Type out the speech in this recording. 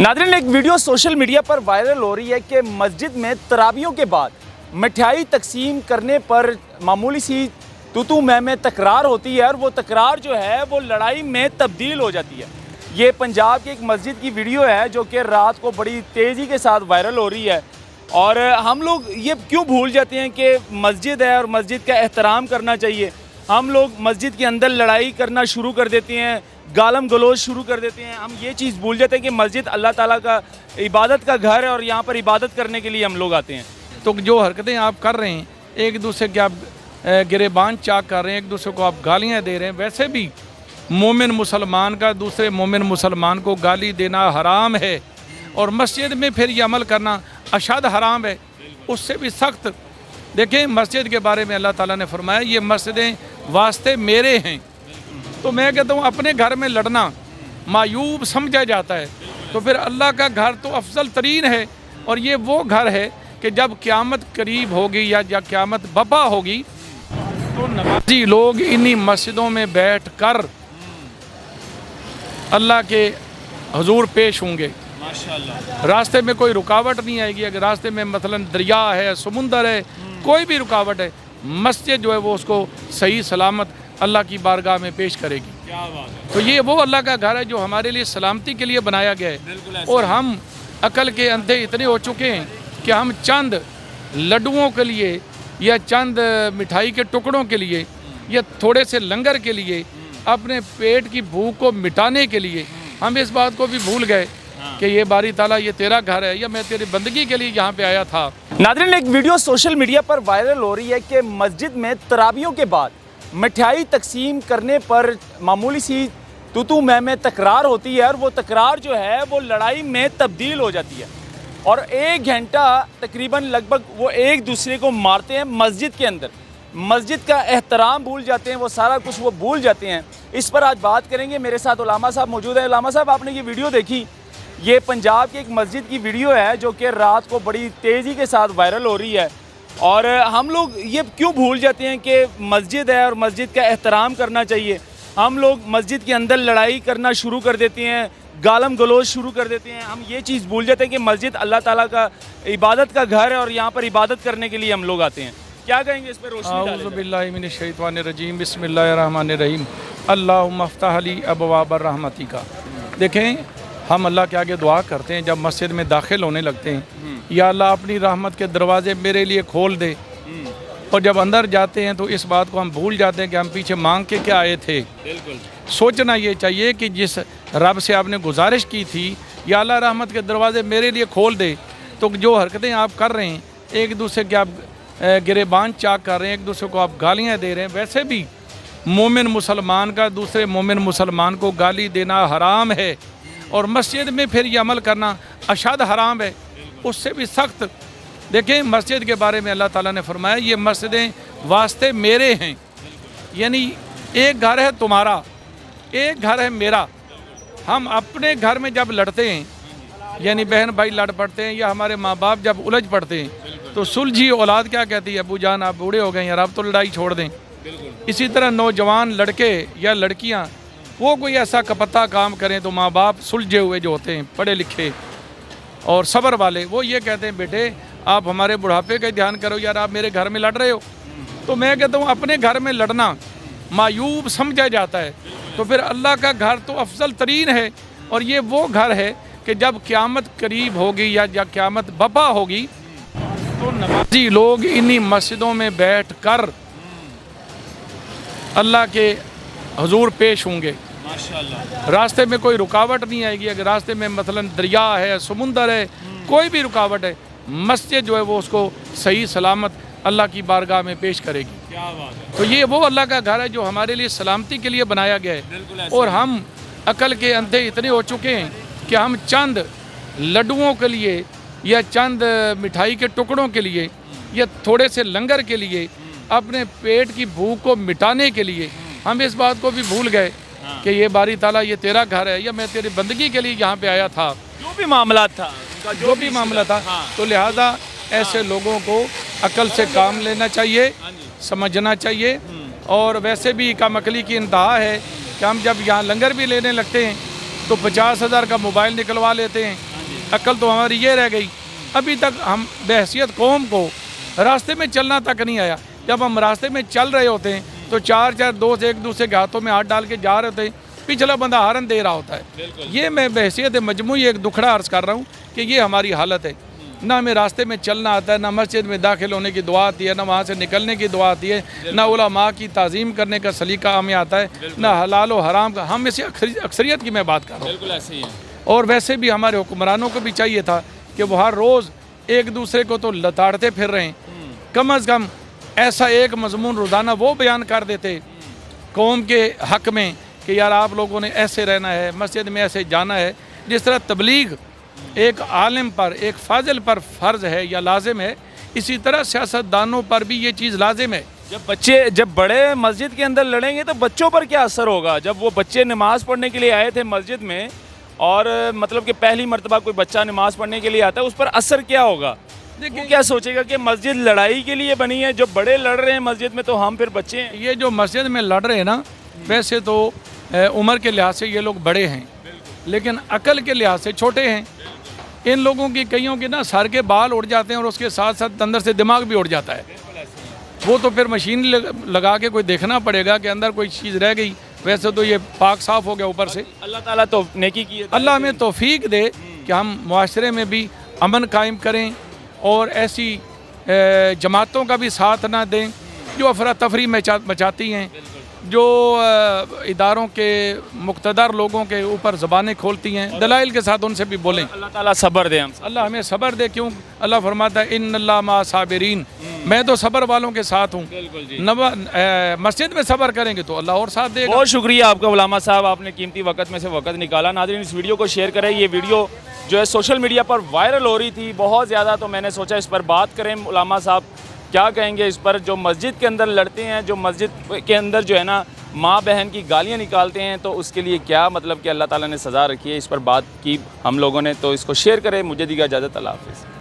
नाज़रीन, एक video social media पर वायरल हो रही है कि मस्जिद में तरावियों के बाद मिठाई तकसीम करने पर मामूली सी तू मैं तकरार होती है और वो तकरार जो है वो लड़ाई में तब्दील हो जाती है। ये पंजाब की एक मस्जिद की वीडियो है जो कि रात को बड़ी तेज़ी के साथ वायरल हो रही है। और हम लोग ये क्यों भूल जाते हैं कि मस्जिद है और मस्जिद का एहतराम करना चाहिए। हम लोग मस्जिद के अंदर लड़ाई करना शुरू कर देते हैं, गालम गलोच शुरू कर देते हैं। हम ये चीज़ भूल जाते हैं कि मस्जिद अल्लाह ताला का इबादत का घर है और यहाँ पर इबादत करने के लिए हम लोग आते हैं। तो जो हरकतें आप कर रहे हैं, एक दूसरे के आप गिरेबान चाक कर रहे हैं, एक दूसरे को आप गालियाँ दे रहे हैं। वैसे भी मोमिन मुसलमान का दूसरे मोमिन मुसलमान को गाली देना हराम है और मस्जिद में फिर ये अमल करना अशद हराम है, उससे भी सख्त। देखें, मस्जिद के बारे में अल्लाह ताला ने फरमाया ये मस्जिदें वास्ते मेरे हैं। तो मैं कहता हूँ अपने घर में लड़ना मायूब समझा जाता है, तो फिर अल्लाह का घर तो अफजल तरीन है। और ये वो घर है कि जब क़यामत करीब होगी या क़यामत बपा होगी तो नमाजी लोग इन्हीं मस्जिदों में बैठ कर अल्लाह के हुजूर पेश होंगे। माशाअल्लाह। रास्ते में कोई रुकावट नहीं आएगी। अगर रास्ते में मसलन दरिया है, समुंदर है, कोई भी रुकावट है, मस्जिद जो है वो उसको सही सलामत अल्लाह की बारगाह में पेश करेगी। क्या बात है। तो ये वो अल्लाह का घर है जो हमारे लिए सलामती के लिए बनाया गया है। और हम अकल के अंधे इतने हो चुके हैं कि हम चंद लड्डुओं के लिए या चंद मिठाई के टुकड़ों के लिए या थोड़े से लंगर के लिए अपने पेट की भूख को मिटाने के लिए हम इस बात को भी भूल गए कि ये बारी ताला ये तेरा घर है या मैं तेरी बंदगी के लिए यहाँ पे आया था। नाज़रीन, एक वीडियो सोशल मीडिया पर वायरल हो रही है कि मस्जिद में तरावियों के बाद मिठाई तकसीम करने पर मामूली सी तू मैं तकरार होती है और वो तकरार जो है वो लड़ाई में तब्दील हो जाती है। और एक घंटा तकरीबन लगभग वो एक दूसरे को मारते हैं मस्जिद के अंदर। मस्जिद का एहतराम भूल जाते हैं, वो सारा कुछ वो भूल जाते हैं। इस पर आज बात करेंगे। मेरे साथ उलामा साहब मौजूद है। उलामा साहब, आपने ये वीडियो देखी, ये पंजाब की एक मस्जिद की वीडियो है जो कि रात को बड़ी तेज़ी के साथ वायरल हो रही है। और हम लोग ये क्यों भूल जाते हैं कि मस्जिद है और मस्जिद का एहतराम करना चाहिए। हम लोग मस्जिद के अंदर लड़ाई करना शुरू कर देते हैं, गालम गलोच शुरू कर देते हैं। हम ये चीज़ भूल जाते हैं कि मस्जिद अल्लाह ताला का इबादत का घर है और यहाँ पर इबादत करने के लिए हम लोग आते हैं। क्या कहेंगे इस पर रोशनी डालें? औज़ु बिल्लाहि मिनश शैतानिर रजीम, बिस्मिल्लाहिर रहमानिर रहीम, अल्लाहुम्मा अफ्तह ली अबवाबर रहमतिका। देखें, हम अल्लाह के आगे दुआ करते हैं जब मस्जिद में दाखिल होने लगते हैं, या अल्लाह अपनी रहमत के दरवाज़े मेरे लिए खोल दे। और जब अंदर जाते हैं तो इस बात को हम भूल जाते हैं कि हम पीछे मांग के क्या आए थे। बिल्कुल सोचना ये चाहिए कि जिस रब से आपने गुजारिश की थी या अल्लाह रहमत के दरवाज़े मेरे लिए खोल दे। तो जो हरकतें आप कर रहे हैं, एक दूसरे के आप गिरेबान चाक कर रहे हैं, एक दूसरे को आप गालियाँ दे रहे हैं। वैसे भी मोमिन मुसलमान का दूसरे मोमिन मुसलमान को गाली देना हराम है और मस्जिद में फिर ये अमल करना अशद हराम है, उससे भी सख्त। देखें, मस्जिद के बारे में अल्लाह ताला ने फरमाया ये मस्जिदें वास्ते मेरे हैं। यानी एक घर है तुम्हारा, एक घर है मेरा। हम अपने घर में जब लड़ते हैं, यानी बहन भाई लड़ पड़ते हैं या हमारे माँ बाप जब उलझ पड़ते हैं, तो सुलझी औलाद क्या कहती है, अबू जान आप बूढ़े हो गए यार, अब तो लड़ाई छोड़ दें। इसी तरह नौजवान लड़के या लड़कियाँ वो कोई ऐसा कपत्ता काम करें तो माँ बाप सुलझे हुए जो होते हैं, पढ़े लिखे और सब्र वाले, वो ये कहते हैं बेटे आप हमारे बुढ़ापे का ध्यान करो यार, आप मेरे घर में लड़ रहे हो। तो मैं कहता हूँ अपने घर में लड़ना मायूब समझा जाता है, तो फिर अल्लाह का घर तो अफजल तरीन है। और ये वो घर है कि जब क़यामत करीब होगी या क़यामत बपा होगी तो नमाजी लोग इन्हीं मस्जिदों में बैठ कर अल्लाह के हुजूर पेश होंगे। माशाअल्लाह। रास्ते में कोई रुकावट नहीं आएगी। अगर रास्ते में मसलन दरिया है, समुंदर है, कोई भी रुकावट है, मस्जिद जो है वो उसको सही सलामत अल्लाह की बारगाह में पेश करेगी। क्या बात है। तो ये वो अल्लाह का घर है जो हमारे लिए सलामती के लिए बनाया गया है। और हम अकल के अंधे इतने हो चुके हैं कि हम चंद लड्डुओं के लिए या चंद मिठाई के टुकड़ों के लिए या थोड़े से लंगर के लिए अपने पेट की भूख को मिटाने के लिए हम इस बात को भी भूल गए कि ये बारी ताला ये तेरा घर है या मैं तेरी बंदगी के लिए यहाँ पे आया था। जो भी मामला था, जो भी मामला था। तो लिहाजा ऐसे लोगों को अकल से काम लेना चाहिए, समझना चाहिए। और वैसे भी कम अकली की इंतहा है कि हम जब यहाँ लंगर भी लेने लगते हैं तो 50,000 का मोबाइल निकलवा लेते हैं عقل تو ہماری یہ رہ گئی، ابھی تک ہم بحیثیت قوم کو راستے میں چلنا تک نہیں آیا۔ جب ہم راستے میں چل رہے ہوتے ہیں تو چار دوست ایک دوسرے کے ہاتھوں میں ہاتھ ڈال کے جا رہے ہوتے ہیں، پچھلا بندہ ہارن دے رہا ہوتا ہے۔ یہ میں بحیثیت مجموعی ایک دکھڑا عرض کر رہا ہوں کہ یہ ہماری حالت ہے۔ نہ ہمیں راستے میں چلنا آتا ہے، نہ مسجد میں داخل ہونے کی دعا آتی ہے، نہ وہاں سے نکلنے کی دعا آتی ہے، نہ علماء کی تعظیم کرنے کا سلیقہ ہمیں آتا ہے، نہ حلال و حرام کا۔ ہم اسے اکثریت کی میں بات کر رہا ہوں۔ بالکل ایسے ہی ہے۔ اور ویسے بھی ہمارے حکمرانوں کو بھی چاہیے تھا کہ وہ ہر روز ایک دوسرے کو تو لتاڑتے پھر رہے ہیں، کم از کم ایسا ایک مضمون روزانہ وہ بیان کر دیتے قوم کے حق میں کہ یار آپ لوگوں نے ایسے رہنا ہے، مسجد میں ایسے جانا ہے۔ جس طرح تبلیغ ایک عالم پر، ایک فاضل پر فرض ہے یا لازم ہے، اسی طرح سیاستدانوں پر بھی یہ چیز لازم ہے۔ جب بڑے مسجد کے اندر لڑیں گے تو بچوں پر کیا اثر ہوگا؟ جب وہ بچے نماز پڑھنے کے لیے آئے تھے مسجد میں، اور مطلب کہ پہلی مرتبہ کوئی بچہ نماز پڑھنے کے لیے آتا ہے، اس پر اثر کیا ہوگا؟ وہ کیا سوچے گا کہ مسجد لڑائی کے لیے بنی ہے، جو بڑے لڑ رہے ہیں مسجد میں تو ہم پھر بچے ہیں۔ یہ جو مسجد میں لڑ رہے ہیں نا، ویسے تو عمر کے لحاظ سے یہ لوگ بڑے ہیں، لیکن عقل کے لحاظ سے چھوٹے ہیں۔ ان لوگوں کی کئیوں کے نا سر کے بال اڑ جاتے ہیں اور اس کے ساتھ ساتھ اندر سے دماغ بھی اڑ جاتا ہے۔ وہ تو پھر مشین لگا کے کوئی دیکھنا پڑے گا کہ اندر کوئی چیز رہ گئی۔ ویسے تو یہ پاک صاف ہو گیا اوپر سے۔ اللہ تعالیٰ تو نیکی کی ہے، اللہ ہمیں توفیق دے کہ ہم معاشرے میں بھی امن قائم کریں اور ایسی جماعتوں کا بھی ساتھ نہ دیں جو افراتفری مچاتی ہیں، جو اداروں کے مقتدر لوگوں کے اوپر زبانیں کھولتی ہیں۔ دلائل کے ساتھ ان سے بھی بولیں۔ اللہ تعالیٰ صبر دے ہم۔ اللہ ہمیں صبر دے، کیوں اللہ فرماتا ہے ان اللہ مع صابرین، میں تو صبر والوں کے ساتھ ہوں۔ مسجد میں صبر کریں گے تو اللہ اور ساتھ دے گا۔ بہت شکریہ آپ کا علامہ صاحب، آپ نے قیمتی وقت میں سے وقت نکالا۔ ناظرین اس ویڈیو کو شیئر کریں۔ یہ ویڈیو جو ہے سوشل میڈیا پر وائرل ہو رہی تھی بہت زیادہ، تو میں نے سوچا اس پر بات کریں۔ علامہ صاحب کیا کہیں گے اس پر، جو مسجد کے اندر لڑتے ہیں، جو مسجد کے اندر جو ہے نا ماں بہن کی گالیاں نکالتے ہیں، تو اس کے لیے کیا مطلب کہ اللہ تعالیٰ نے سزا رکھی ہے، اس پر بات کی ہم لوگوں نے۔ تو اس کو شیئر کریں۔ مجھے دیجیے اجازت، اللہ حافظ۔